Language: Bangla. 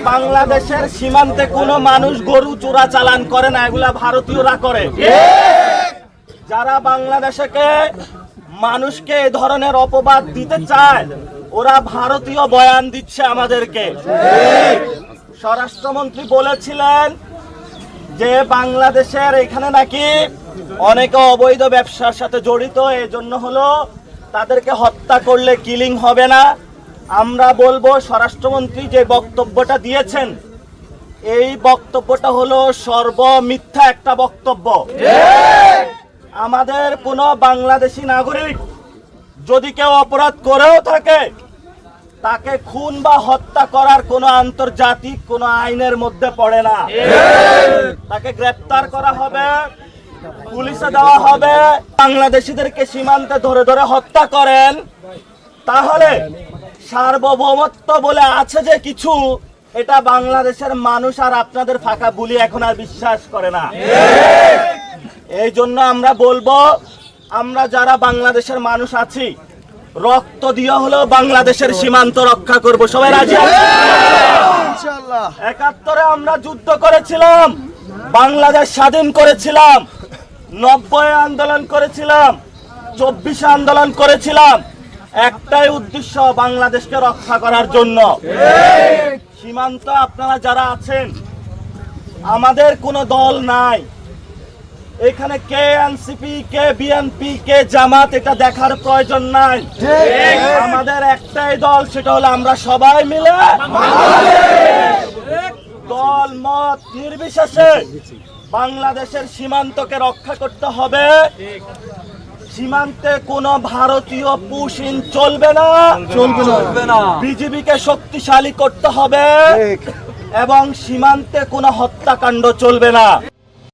বাংলাদেশের সীমান্তে কোনো মানুষ গরু চোরা চালান করে না, এগুলা ভারতীয়রা করে। যারা বাংলাদেশকে মানুষকে এই ধরনের অপবাদ দিতে চায়, ওরা ভারতীয় বয়ান দিচ্ছে আমাদেরকে। স্বরাষ্ট্রমন্ত্রী বলেছিলেন যে বাংলাদেশের এখানে নাকি অনেকে অবৈধ ব্যবসার সাথে জড়িত, এই জন্য হলো তাদেরকে হত্যা করলে কিলিং হবে না। আমরা বলবো স্বরাষ্ট্রমন্ত্রী যে বক্তব্যটা দিয়েছেন, এই বক্তব্যটা হলো সর্বমিথ্যা একটা বক্তব্য। আমাদের কোনো বাংলাদেশি নাগরিক যদি কেউ অপরাধ করেও থাকে, তাকে খুন বা হত্যা করার কোনো আন্তর্জাতিক কোনো আইনের মধ্যে পড়ে না। তাকে গ্রেফতার করা হবে, পুলিশে দেওয়া হবে। বাংলাদেশিদেরকে সীমান্তে ধরে ধরে হত্যা করেন, তাহলে সার্বভৌমত্ব বলে আছে যে কিছু, এটা বাংলাদেশের মানুষ আর আপনাদের ফাঁকা বুলি এখন আর বিশ্বাস করে না। এই জন্য আমরা বলবো, আমরা যারা বাংলাদেশের মানুষ আছি, রক্ত দিয়ে হলেও বাংলাদেশের সীমান্ত রক্ষা করব। সবাই রাজি আছেন? ইনশাআল্লাহ। ৭১ আমরা যুদ্ধ করেছিলাম, বাংলাদেশ স্বাধীন করেছিলাম, ৯০ আন্দোলন করেছিলাম, ২৪ আন্দোলন করেছিলাম, একটাই উদ্দেশ্য, বাংলাদেশকে রক্ষা করার জন্য। সীমান্ত আপনারা যারা আছেন, আমাদের কোনো দল নাই এখানে, কে এনসিপি, কে বিএনপি, কে জামাত, এটা দেখার প্রয়োজন নাই। আমাদের একটাই দল, সেটা হলো আমরা সবাই মিলে দল মত নির্বিশেষে বাংলাদেশের সীমান্তকে রক্ষা করতে হবে। সীমান্তে কোনো ভারতীয় পুশিন চলবে না, চলবে না। বিজিবিকে শক্তিশালী করতে হবে এবং সীমান্তে কোনো হত্যাকাণ্ড চলবে না।